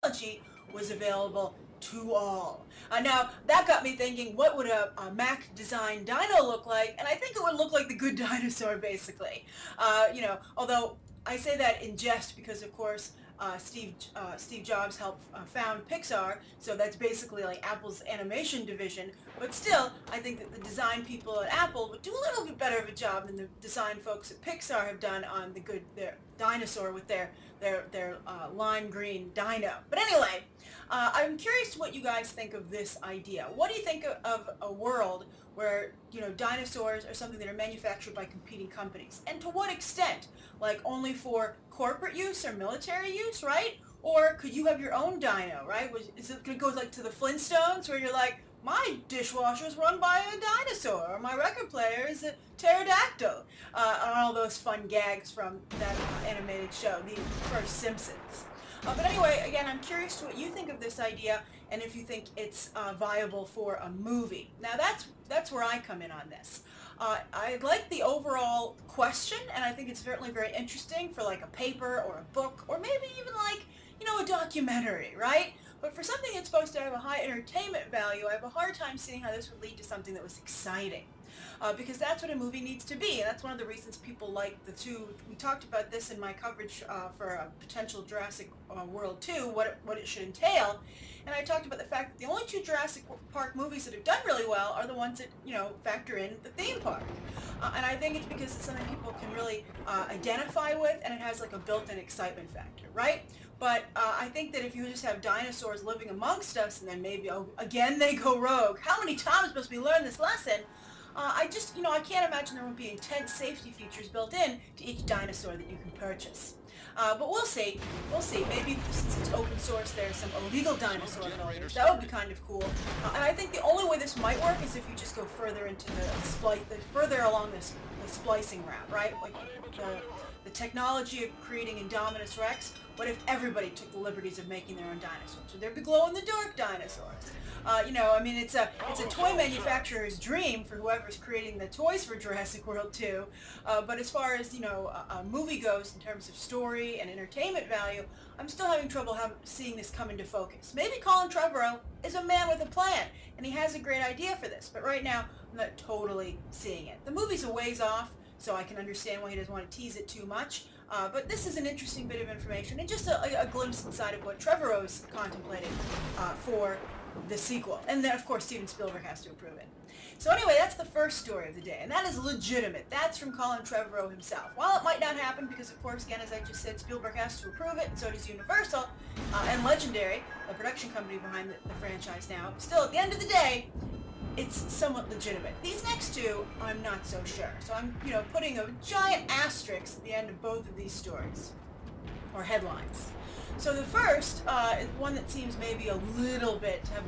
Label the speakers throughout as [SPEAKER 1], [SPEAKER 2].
[SPEAKER 1] technology was available to all. Now, that got me thinking, what would a Mac design dino look like? And I think it would look like the Good Dinosaur, basically. You know, although I say that in jest because, of course, Steve Jobs helped found Pixar, so that's basically like Apple's animation division. But still, I think that the design people at Apple would do a little bit better of a job than the design folks at Pixar have done on their dinosaur with their lime green dino. But anyway, I'm curious what you guys think of this idea. What do you think of a world where, you know, dinosaurs are something that are manufactured by competing companies? And to what extent? Like only for corporate use or military use, right? Or could you have your own dino, right? Is it going to go like to the Flintstones where you're like, my dishwasher is run by a dinosaur, or my record player is a pterodactyl, and all those fun gags from that animated show, the first Simpsons. But anyway, again, I'm curious to what you think of this idea, and if you think it's viable for a movie. Now, that's where I come in on this. I like the overall question, and I think it's certainly very interesting for like a paper or a book, or maybe even like, you know, a documentary, right? But for something that's supposed to have a high entertainment value, I have a hard time seeing how this would lead to something that was exciting. Because that's what a movie needs to be, and that's one of the reasons people like the two. We talked about this in my coverage for a potential Jurassic World 2, what it should entail, and I talked about the fact that the only two Jurassic Park movies that have done really well are the ones that, you know, factor in the theme park. And I think it's because it's something people can really identify with, and it has like a built-in excitement factor, right? But I think that if you just have dinosaurs living amongst us, and then maybe, oh, again, they go rogue. How many times must we learn this lesson? I just, you know, I can't imagine there won't be intense safety features built in to each dinosaur that you can purchase. But we'll see. We'll see. Maybe since it's open source, there's some illegal dinosaur builders. That would be kind of cool. And I think the only way this might work is if you just go further into further along the splicing route, right? Like the technology of creating Indominus Rex. What if everybody took the liberties of making their own dinosaurs? Would there be glow-in-the-dark dinosaurs? You know, I mean, it's a toy manufacturer's dream for whoever's creating the toys for Jurassic World 2. But as far as, you know, a movie goes in terms of story and entertainment value, I'm still having trouble seeing this come into focus. Maybe Colin Trevorrow is a man with a plan, and he has a great idea for this. But right now, I'm not totally seeing it. The movie's a ways off, so I can understand why he doesn't want to tease it too much. But this is an interesting bit of information, and just a glimpse inside of what Trevorrow's contemplating for the sequel. And then, of course, Steven Spielberg has to approve it. So anyway, that's the first story of the day, and that is legitimate. That's from Colin Trevorrow himself. While it might not happen, because of course, again, as I just said, Spielberg has to approve it, and so does Universal, and Legendary, the production company behind the franchise now. Still, at the end of the day, it's somewhat legitimate. These next two, I'm not so sure. So I'm, you know, putting a giant asterisk at the end of both of these stories, or headlines. So the first is one that seems maybe to have a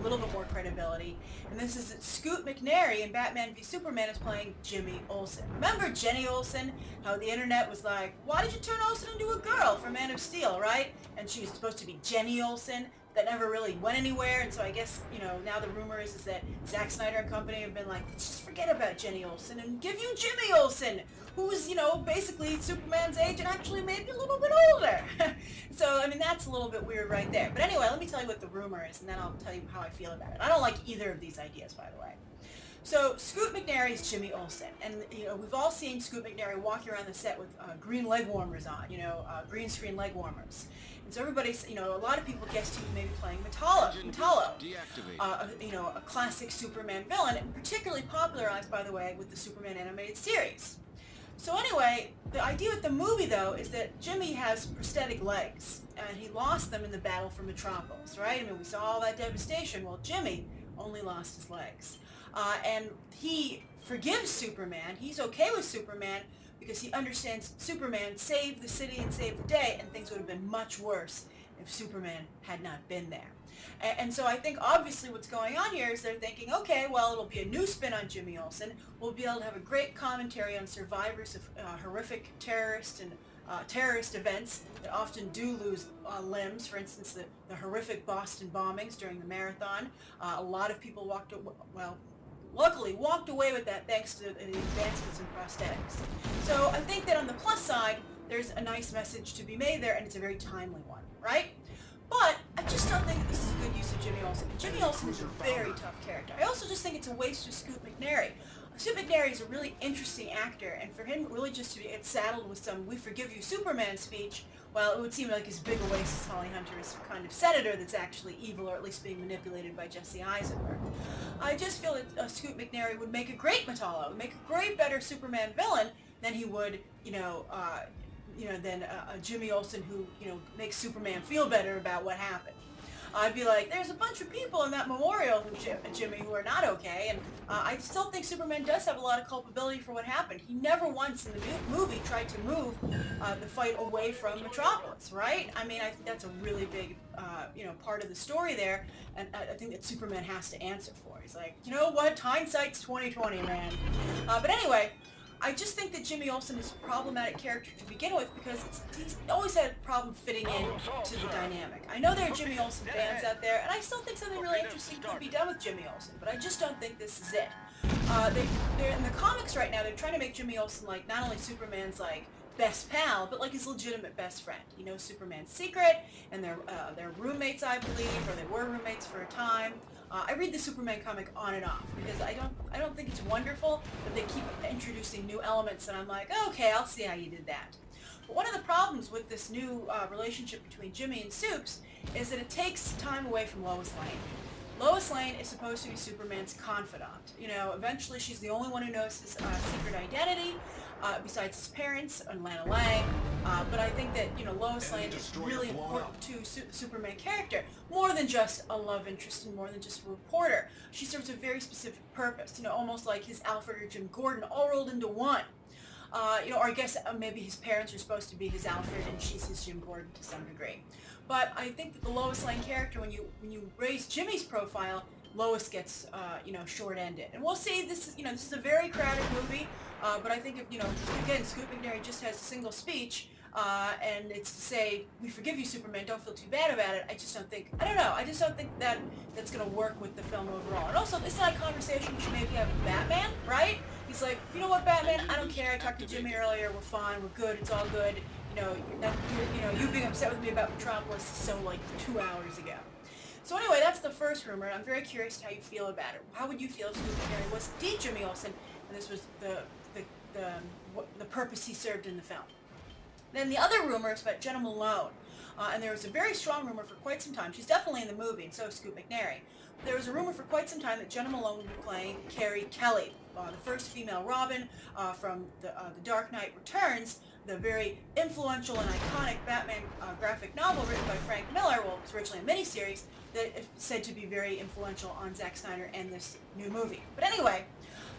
[SPEAKER 1] little bit more credibility, and this is that Scoot McNairy in Batman v Superman is playing Jimmy Olsen. Remember Jenny Olsen? How the internet was like, why did you turn Olsen into a girl for Man of Steel, right? And she was supposed to be Jenny Olsen. That never really went anywhere, and so I guess, you know, now the rumor is that Zack Snyder and company have been like, let's just forget about Jenny Olsen and give you Jimmy Olsen, who's, you know, basically Superman's age and actually maybe a little bit older. So, I mean, that's a little bit weird right there. But anyway, let me tell you what the rumor is, and then I'll tell you how I feel about it. I don't like either of these ideas, by the way. So, Scoot McNairy is Jimmy Olsen, and, you know, we've all seen Scoot McNairy walking around the set with green leg warmers on, you know, green screen leg warmers. And so everybody's, you know, a lot of people guessed he was maybe playing Metallo, you know, a classic Superman villain, and particularly popularized, by the way, with the Superman animated series. So anyway, the idea with the movie, though, is that Jimmy has prosthetic legs, and he lost them in the battle for Metropolis, right? I mean, we saw all that devastation. Well, Jimmy only lost his legs. And he forgives Superman. He's okay with Superman because he understands Superman saved the city and saved the day, and things would have been much worse if Superman had not been there. And so I think obviously what's going on here is they're thinking, okay, well, it'll be a new spin on Jimmy Olsen. We'll be able to have a great commentary on survivors of horrific terrorist events that often do lose limbs. For instance, the horrific Boston bombings during the marathon. A lot of people luckily walked away with that thanks to the advancements in prosthetics. So I think that on the plus side, there's a nice message to be made there, and it's a very timely one, right? But I just don't Olsen. And Jimmy Olsen is a very tough character. I also just think it's a waste of Scoot McNairy. Scoot McNairy is a really interesting actor, and for him really just to get saddled with some "We forgive you, Superman" speech, well, it would seem like as big a waste as Holly Hunter is some kind of senator that's actually evil, or at least being manipulated by Jesse Eisenberg. I just feel that Scoot McNairy would make a great Metallo, would make a great better Superman villain than he would, than a Jimmy Olsen who, makes Superman feel better about what happened. I'd be like, there's a bunch of people in that memorial, Jimmy, who are not okay, and I still think Superman does have a lot of culpability for what happened. He never once in the movie tried to move the fight away from Metropolis, right? I mean, I think that's a really big, part of the story there, and I think that Superman has to answer for. He's like, you know what, hindsight's 20/20, man. But anyway, I just think that Jimmy Olsen is a problematic character to begin with because he's always had a problem fitting in to the dynamic. I know there are Jimmy Olsen fans out there, and I still think something really interesting could be done with Jimmy Olsen, but I just don't think this is it. They're in the comics right now, they're trying to make Jimmy Olsen like not only Superman's like best pal, but like his legitimate best friend. He knows Superman's secret, and they're roommates, I believe, or they were roommates for a time. I read the Superman comic on and off because I don't think it's wonderful that they keep introducing new elements, and I'm like, okay, I'll see how you did that. But one of the problems with this new relationship between Jimmy and Supes is that it takes time away from Lois Lane. Lois Lane is supposed to be Superman's confidant. Eventually she's the only one who knows his secret identity, besides his parents and Lana Lang. But I think that, Lois Lane is really important to the Superman character, more than just a love interest and more than just a reporter. She serves a very specific purpose, almost like his Alfred or Jim Gordon all rolled into one. Or I guess maybe his parents are supposed to be his Alfred and she's his Jim Gordon to some degree. But I think that the Lois Lane character, when you raise Jimmy's profile, Lois gets, short-ended. And we'll see, this is a very crowded movie, but I think if, again, Scoot McNairy just has a single speech, and it's to say, we forgive you, Superman, don't feel too bad about it. I just don't think that that's going to work with the film overall. And also, this is not a conversation we should maybe have with Batman, right? He's like, you know what, Batman, I don't care, I talked to Jimmy earlier, we're fine, we're good, it's all good. You being upset with me about Metropolis is so, 2 hours ago. So anyway, that's the first rumor, and I'm very curious how you feel about it. How would you feel if Scoot McNairy was indeed Jimmy Olsen, and this was the purpose he served in the film? Then the other rumor is about Jenna Malone, and there was a very strong rumor for quite some time. She's definitely in the movie, and so is Scoot McNairy. There was a rumor for quite some time that Jenna Malone would be playing Carrie Kelly, the first female Robin from the Dark Knight Returns, the very influential and iconic Batman graphic novel written by Frank Miller. Well, it was originally a miniseries that is said to be very influential on Zack Snyder and this new movie. But anyway,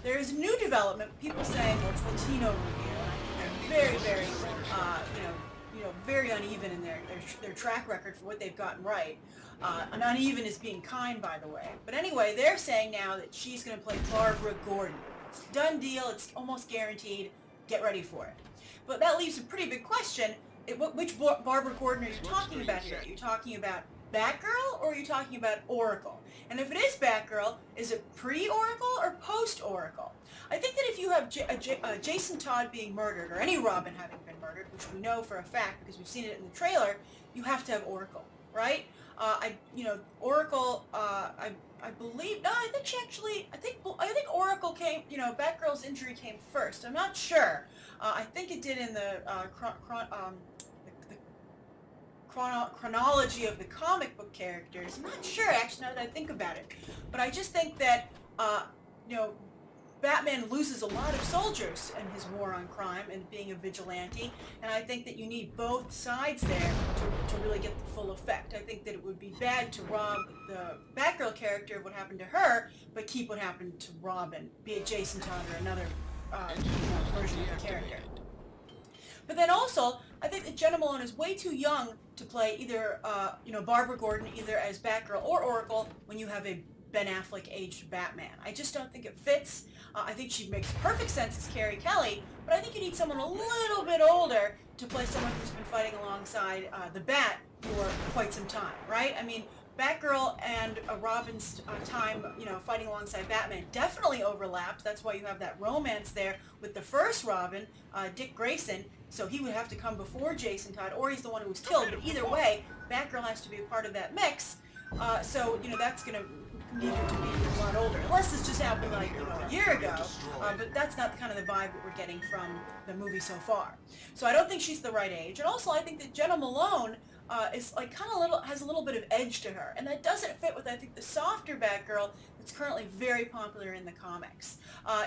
[SPEAKER 1] there is new development. People saying, well, it's Latino review, and I think they're very, very, very uneven in their track record for what they've gotten right. And uneven is being kind, by the way. But anyway, they're saying now that she's going to play Barbara Gordon. It's a done deal. It's almost guaranteed. Get ready for it. But that leaves a pretty big question. Which Barbara Gordon are you talking about here? Are you talking about Batgirl, or are you talking about Oracle? And if it is Batgirl, is it pre-Oracle or post-Oracle? I think that if you have Jason Todd being murdered, or any Robin having been murdered, which we know for a fact because we've seen it in the trailer, you have to have Oracle, right? Oracle, I believe, no, I think Oracle came, Batgirl's injury came first. I'm not sure. I think it did in the chronology of the comic book characters. I'm not sure, actually, now that I think about it. But I just think that, Batman loses a lot of soldiers in his war on crime and being a vigilante, and I think that you need both sides there to really get the full effect. I think that it would be bad to rob the Batgirl character of what happened to her, but keep what happened to Robin, be it Jason Todd or another version of the character. But then also, I think that Jenna Malone is way too young to play either, Barbara Gordon, either as Batgirl or Oracle, when you have a Ben Affleck aged Batman. I just don't think it fits. I think she makes perfect sense as Carrie Kelly, but I think you need someone a little bit older to play someone who's been fighting alongside the Bat for quite some time, right? I mean, Batgirl and Robin's time, fighting alongside Batman definitely overlapped. That's why you have that romance there with the first Robin, Dick Grayson, so he would have to come before Jason Todd, or he's the one who was killed. But either way, Batgirl has to be a part of that mix. So, you know, that's going to need her to be a lot older. Unless this just happened like, you know, a year ago. But that's not kind of the vibe that we're getting from the movie so far. So I don't think she's the right age. And also I think that Jenna Malone is like has a little bit of edge to her. And that doesn't fit with, I think, the softer Batgirl that's currently very popular in the comics.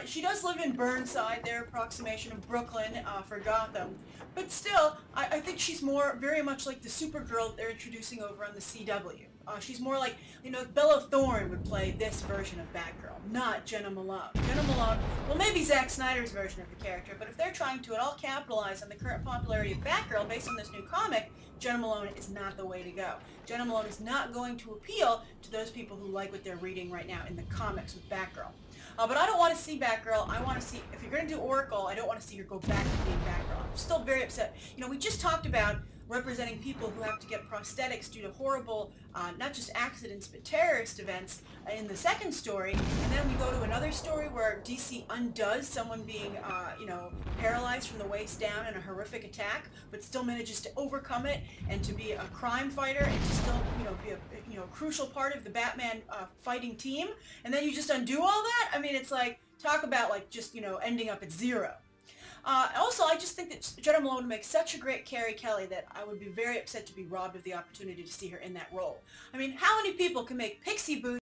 [SPEAKER 1] She does live in Burnside, their approximation of Brooklyn for Gotham. But still, I think she's very much like the Supergirl they're introducing over on the CW. She's more like, you know, Bella Thorne would play this version of Batgirl, not Jenna Malone. Jenna Malone, well, maybe Zack Snyder's version of the character, but if they're trying to at all capitalize on the current popularity of Batgirl based on this new comic, Jenna Malone is not the way to go. Jenna Malone is not going to appeal to those people who like what they're reading right now in the comics with Batgirl. But I don't want to see Batgirl. I want to see, if you're going to do Oracle, I don't want to see her go back to being Batgirl. I'm still very upset. You know, we just talked about representing people who have to get prosthetics due to horrible, not just accidents, but terrorist events in the second story. And then we go to another story where DC undoes someone being, you know, paralyzed from the waist down in a horrific attack, but still manages to overcome it and to be a crime fighter and to still, you know, be a crucial part of the Batman fighting team. And then you just undo all that? I mean, it's like, talk about like just, you know, ending up at zero. Also, I just think that Jenna Malone would make such a great Carrie Kelly that I would be very upset to be robbed of the opportunity to see her in that role. I mean, how many people can make pixie boots